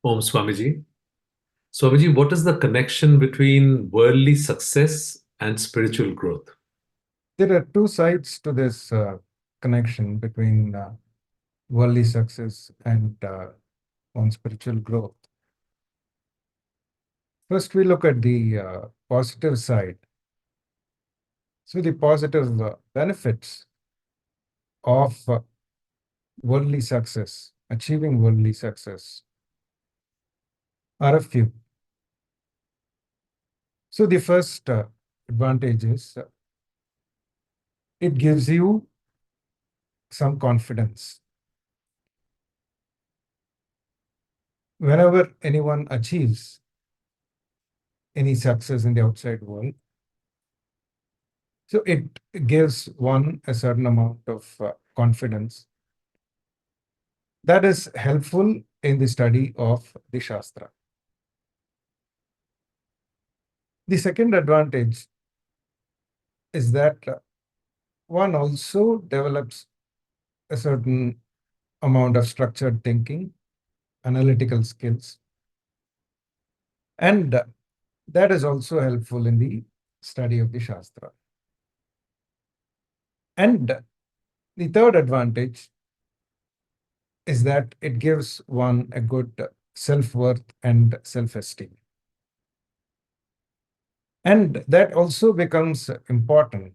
Om Swamiji. Swamiji, what is the connection between worldly success and spiritual growth? There are two sides to this connection between worldly success and on spiritual growth. First, we look at the positive side. So, the positive benefits of worldly success, achieving worldly success, are a few. So, the first advantage is it gives you some confidence. Whenever anyone achieves any success in the outside world, so it gives one a certain amount of confidence that is helpful in the study of the Shastra. The second advantage is that one also develops a certain amount of structured thinking, analytical skills, and that is also helpful in the study of the Shastra. And the third advantage is that it gives one a good self-worth and self-esteem. And that also becomes important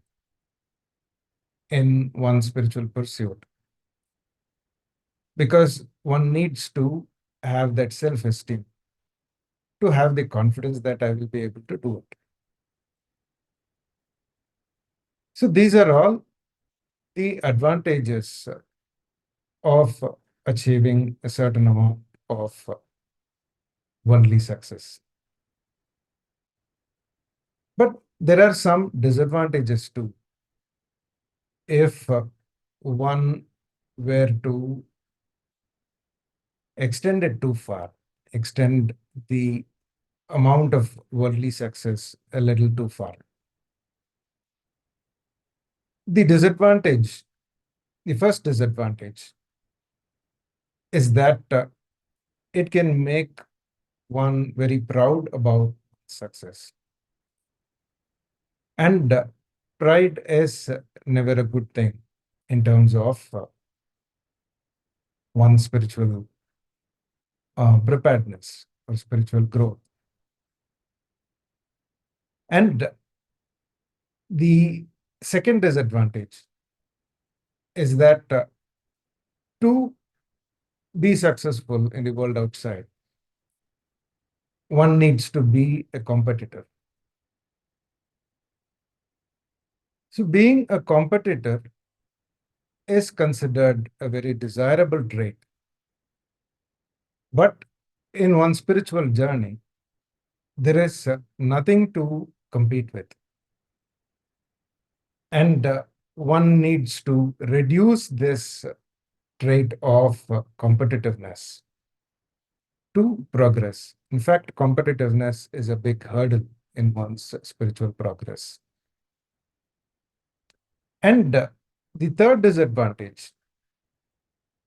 in one's spiritual pursuit because one needs to have that self-esteem to have the confidence that I will be able to do it. So these are all the advantages of achieving a certain amount of worldly success. But there are some disadvantages too. If one were to extend it too far, extend the amount of worldly success a little too far. The disadvantage, the first disadvantage, is that it can make one very proud about success. And pride is never a good thing in terms of one's spiritual preparedness or spiritual growth. And the second disadvantage is that to be successful in the world outside, one needs to be a competitor. So being a competitor is considered a very desirable trait. But in one's spiritual journey, there is nothing to compete with. And one needs to reduce this trait of competitiveness to progress. In fact, competitiveness is a big hurdle in one's spiritual progress. And the third disadvantage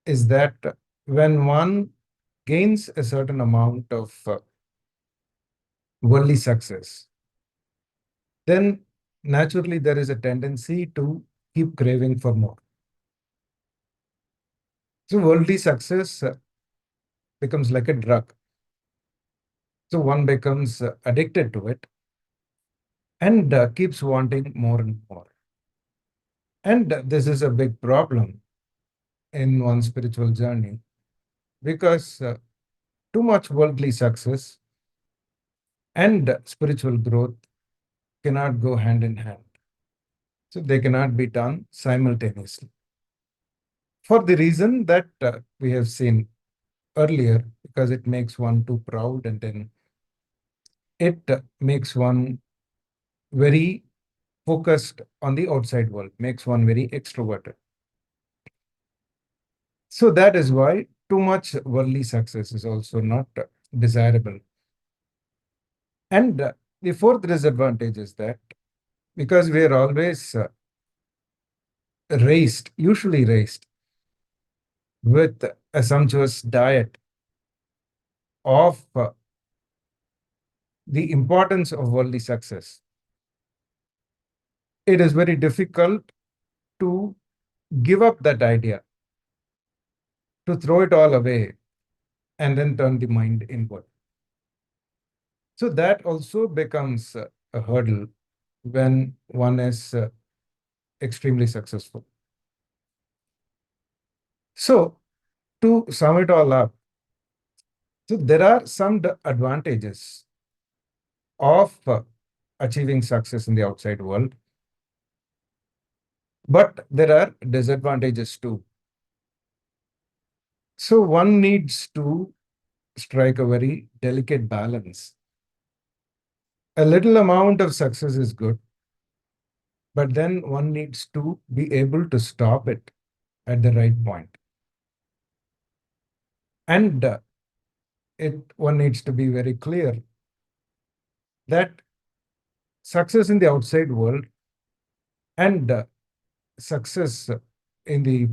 is that when one gains a certain amount of worldly success, then naturally there is a tendency to keep craving for more. So worldly success becomes like a drug. So one becomes addicted to it and keeps wanting more and more. And this is a big problem in one's spiritual journey because too much worldly success and spiritual growth cannot go hand in hand. So they cannot be done simultaneously. For the reason that we have seen earlier, because it makes one too proud and then it makes one very focused on the outside world, makes one very extroverted. So that is why too much worldly success is also not desirable. And the fourth disadvantage is that because we are always usually raised with a sumptuous diet of the importance of worldly success, it is very difficult to give up that idea, to throw it all away, and then turn the mind inward. So that also becomes a hurdle when one is extremely successful. So, to sum it all up, so there are some advantages of achieving success in the outside world, but there are disadvantages too. So one needs to strike a very delicate balance. A little amount of success is good, but then one needs to be able to stop it at the right point. And one needs to be very clear that success in the outside world and success in the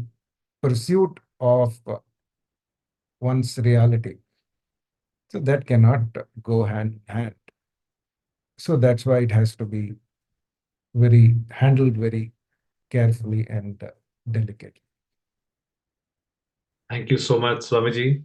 pursuit of one's reality, so that cannot go hand in hand. So that's why it has to be very handled very carefully and delicately. Thank you so much, Swamiji.